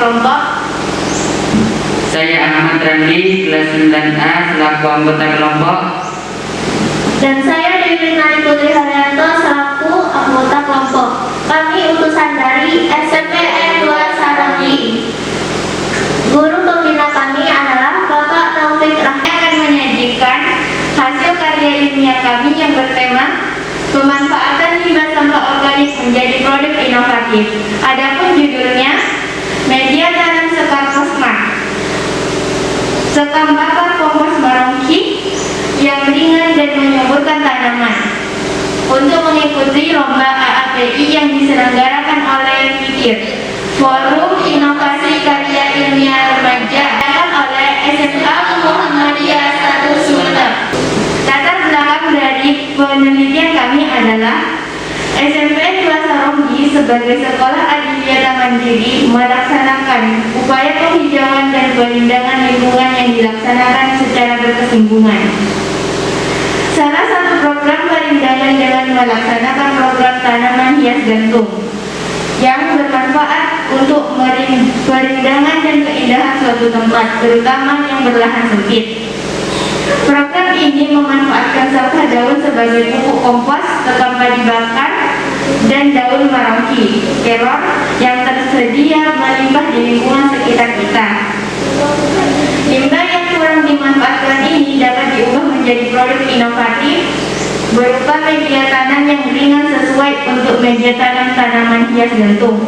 kelompok. Saya Ahmad Randi, kelas 9A, selaku anggota kelompok. Dan saya Dewi Nari Putri Haryanto, selaku anggota kelompok. Kami utusan dari SMPN 2 Sarangi. Guru pembina kami adalah Bapak Taufik Rahman, akan menyajikan hasil karya ilmiah kami yang bertema pemanfaatan limbah sampah organik menjadi produk inovatif. Adapun judulnya media tanam sekar Posmart, sekam bakar kompos barongki yang ringan dan menyuburkan tanaman. Untuk mengikuti lomba AAPI yang diselenggarakan oleh FIKIR, Forum Inovasi Karya Ilmiah Remaja, oleh SMK Muhammadiyah 1 Sumeneb. Latar belakang dari penelitian kami adalah SMP 2 Saronggi sebagai sekolah adiwiyata mandiri melaksanakan upaya penghijauan dan pelindahan lingkungan yang dilaksanakan secara berkesinambungan. Salah satu program pelindahan dengan melaksanakan program tanaman hias gantung yang bermanfaat untuk pelindahan dan keindahan suatu tempat, terutama yang berlahan sempit. Program ini memanfaatkan sampah daun sebagai pupuk kompos, sekam padi bakar, dan daun marongki, kelor yang tersedia melimpah di lingkungan sekitar kita. Limbah yang kurang dimanfaatkan ini dapat diubah menjadi produk inovatif berupa media tanam yang ringan sesuai untuk media tanam tanaman hias gantung,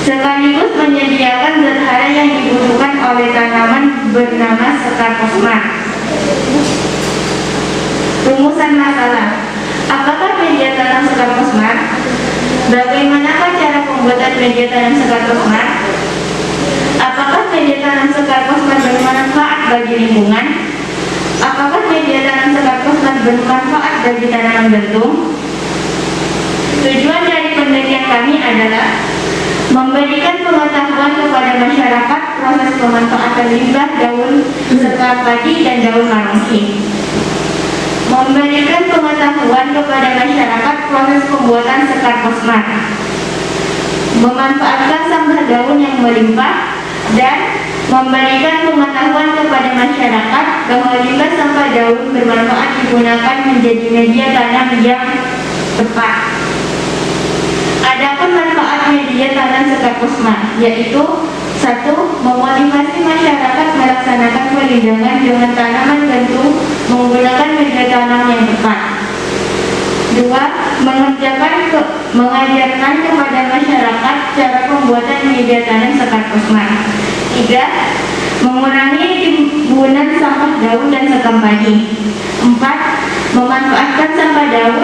sekaligus menyediakan zat hara yang dibutuhkan oleh tanaman bernama sekar Posmart. Rumusan masalah: apakah media tanam sekar Posmart? Bagaimanakah cara pembuatan media tanam sekar Posmart? Apakah media tanam sekar Posmart bermanfaat bagi lingkungan? Apakah media tanam sekar Posmart bermanfaat bagi tanaman gantung? Tujuan dari penelitian kami adalah memberikan pengetahuan kepada masyarakat proses pemanfaatan limbah daun sekar padi dan daun marongki. Memberikan pengetahuan kepada masyarakat proses pembuatan sekar Posmart. Memanfaatkan sampah daun yang melimpah dan memberikan pengetahuan kepada masyarakat bahwa limbah sampah daun bermanfaat digunakan menjadi media tanam yang tepat. Adapun manfaat media tanam sekar Posmart yaitu: 1. Memotivasi masyarakat melaksanakan pelindahan dengan tanaman gantung menggunakan media tanam yang tepat. 2. Mengajarkan kepada masyarakat cara pembuatan media tanam sekar Posmart. 3. Mengurangi timbunan sampah daun dan sekam padi. 4. Memanfaatkan sampah daun,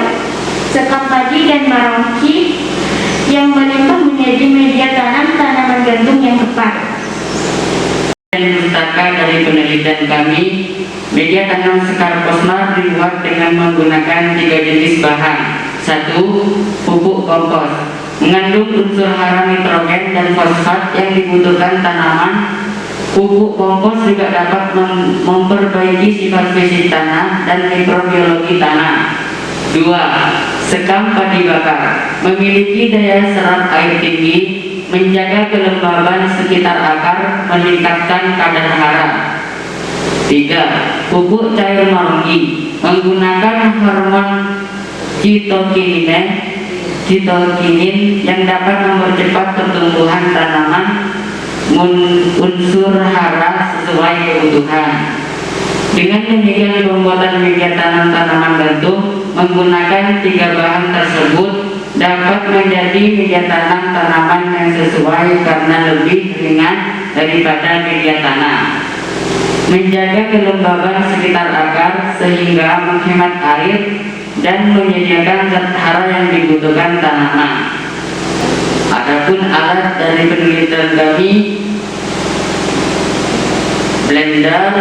sekam padi dan marongki yang melimpah menjadi media tanam tanaman gantung yang tepat. Pustaka dari penelitian kami, media tanam sekar Posmart dibuat dengan menggunakan 3 jenis bahan. 1. Pupuk kompos, mengandung unsur hara nitrogen dan fosfat yang dibutuhkan tanaman. Pupuk kompos juga dapat memperbaiki sifat fisik tanah dan mikrobiologi tanah. 2. Sekam padi bakar, memiliki daya serap air tinggi, menjaga kelembaban sekitar akar, meningkatkan kadar hara. 3. Pupuk cair marongki, menggunakan hormon citokinin yang dapat mempercepat pertumbuhan tanaman, unsur hara sesuai kebutuhan. Dengan demikian pembuatan media tanam tanaman gantung menggunakan 3 bahan tersebut dapat menjadi media tanam tanaman yang sesuai karena lebih ringan daripada media tanam, menjaga kelembaban sekitar akar sehingga menghemat air dan menyediakan zat hara yang dibutuhkan tanaman. Adapun alat dari penelitian kami: blender,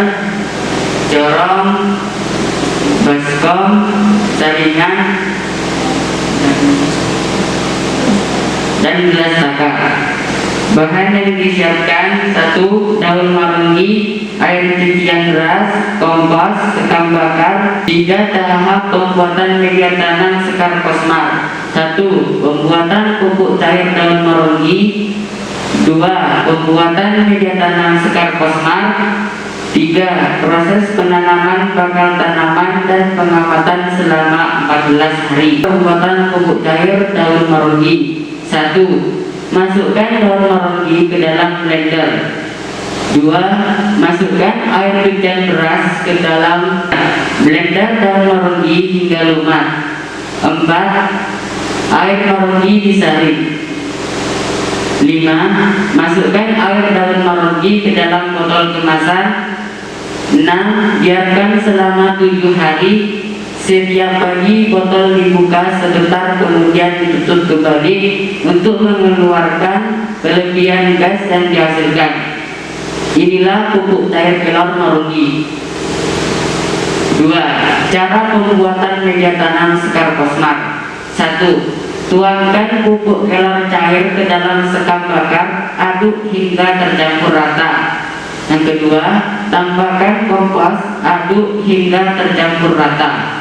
corong, baskom, saringan, dan gelas takar. Bahan yang disiapkan: 1. Daun marongki, air cucian beras, kompos, sekam bakar. 3. Tahap pembuatan media tanam sekar Posmart. 1. Pembuatan pupuk cair daun marongki. 2. Pembuatan media tanam sekar posmar. 3. Proses penanaman bakal tanaman dan pengamatan selama 14 hari. Pembuatan pupuk cair daun marogi. 1. Masukkan daun marogi ke dalam blender. 2. Masukkan air hujan beras ke dalam blender daun marogi hingga lumat. 4. Air marogi disaring. 5. Masukkan air daun marogi ke dalam botol kemasan. 6. Biarkan selama 7 hari. Setiap pagi botol dibuka sebentar kemudian ditutup kembali untuk mengeluarkan kelebihan gas yang dihasilkan. Inilah pupuk cair kelor marogi. 2. Cara pembuatan media tanam sekar posmar. 1. Tuangkan pupuk kelor cair ke dalam sekam bakar, aduk hingga tercampur rata. Yang kedua, tambahkan kompos, aduk hingga tercampur rata.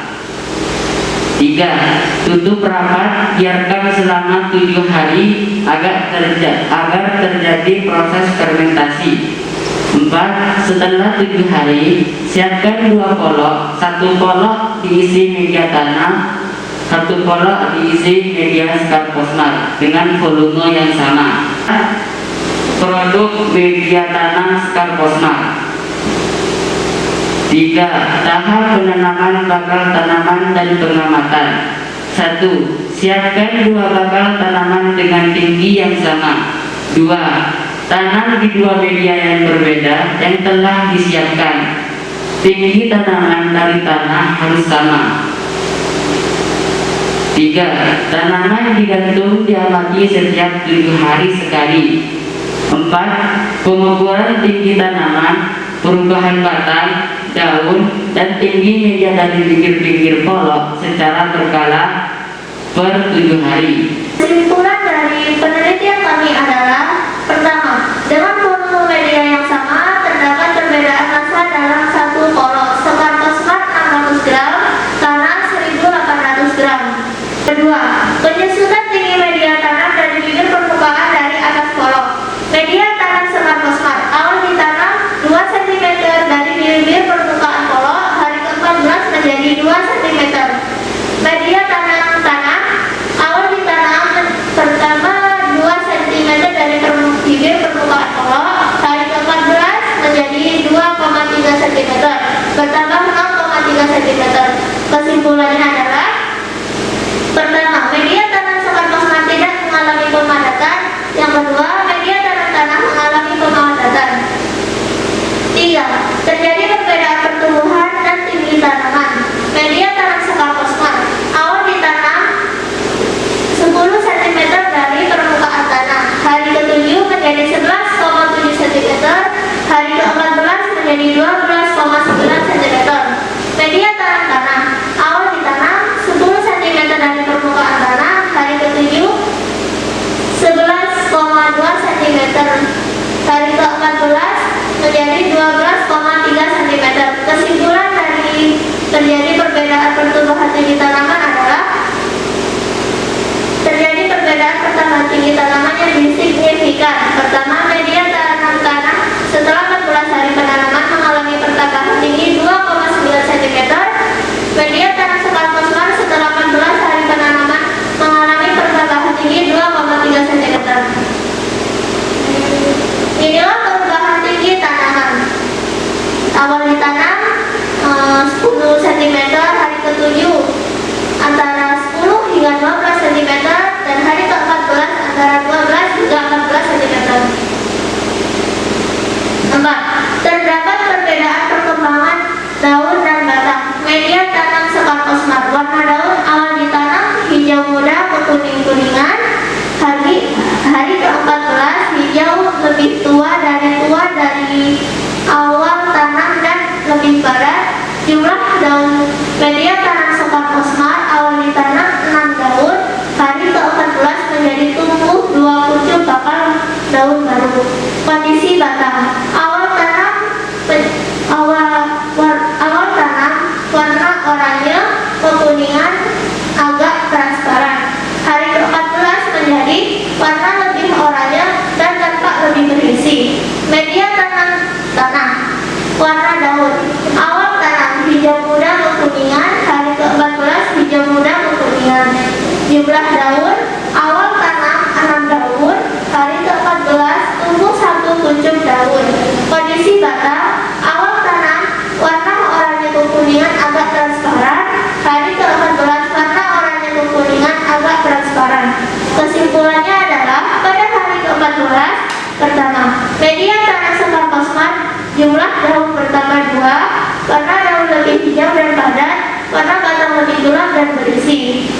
3. Tutup rapat, biarkan selama 7 hari agar terjadi proses fermentasi. 4. Setelah 7 hari, siapkan 2 polok, 1 polok diisi media tanam, 1 polok diisi media sekar posmar dengan volume yang sama. Produk media tanam sekar posmar. 3. Tahap penanaman bakal tanaman dan pengamatan. 1. Siapkan 2 bakal tanaman dengan tinggi yang sama. 2. Tanam di 2 media yang berbeda yang telah disiapkan. Tinggi tanaman dari tanah harus sama. 3. Tanaman digantung diamati setiap 7 hari sekali. 4. Pengukuran tinggi tanaman, perubahan batang, daun, dan tinggi media dari pinggir-pinggir polok secara berkala per 7 hari. Kesimpulan dari penelitian kami adalah: pertama, dengan volume media yang sama terdapat perbedaan massa dalam 1 polok sekar posmar 600 gram, tanah 1800 gram. Kedua, penyusutan tinggi media tanam dari bibir permukaan dari atas polok. Media tanam sekar posmar awal ditanam 2 cm dari bibir permukaan polok, hari ke-14 menjadi 2 cm. Media tanam tanah awal ditanam pertama 2 cm dari bibir permukaan polok, hari ke-14 menjadi 2,3 cm, bertambah 0,3 cm. Kesimpulannya adalah: pertama, media tanam sekar posmar tidak mengalami pemadatan. Yang kedua, media tanam mengalami pemadatan. 3. Terjadi perbedaan pertumbuhan dan tinggi tanaman. Media tanam sekar posmar awal ditanam 10 cm dari permukaan tanah, hari ke-7 menjadi 11,7 cm, hari ke-14 menjadi 12,9 cm. Media tanam awal ditanam 10 cm dari permukaan tanah, hari ke-7 11,2 cm, hari ke-14 menjadi 12,3 cm. Kesimpulan dari terjadi perbedaan pertumbuhan tinggi tanaman adalah: terjadi perbedaan pertambahan tinggi tanaman yang signifikan. Pertama, media tanam tanah setelah 14 hari penanaman mengalami pertambahan tinggi 2,9 cm. Media tanam sekar posmar setelah 14 hari penanaman mengalami pertambahan tinggi 2,3 cm. Inilah perubahan tinggi tanaman. Awal ditanam 10 cm, hari ke-7 antara 10 hingga 12 cm, dan hari ke-14 antara 12 hingga 14 cm. 4. Terdapat perbedaan perkembangan daun dan batang. Media tanam sekar posmar warna daun awal ditanam hijau muda ke kuning-kuningan, hari ke-14 hijau lebih tua dari awal tanam dan lebih padat. Jumlah daun media tanam sekar posmar awal ditanam 6 daun, hari ke-14 menjadi tumbuh 2 pucuk bakal daun baru. Kondisi batang awal tanam warna oranye kekuningan agak transparan, hari ke-14 menjadi warna lebih oranye dan tanpa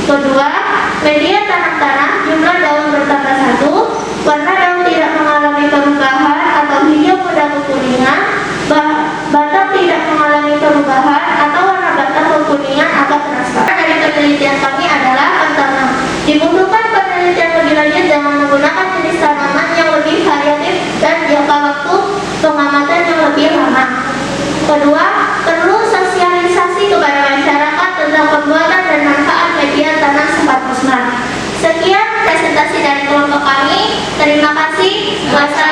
Kedua, media tanam jumlah daun bertambah 1, warna daun tidak mengalami perubahan atau hijau muda kekuningan, batang tidak mengalami perubahan atau warna batang kekuningan agak transparan. Dari penelitian kami adalah pertama, dibutuhkan penelitian lebih lanjut dengan menggunakan jenis tanaman yang lebih variatif dan jangka waktu pengamatan yang lebih lama. Kedua, perlu sosialisasi kepada masyarakat tentang pembuatan dan manfaat media tanam Sekarposmar. Sekian presentasi dari kelompok kami. Terima kasih. Wassalamualaikum.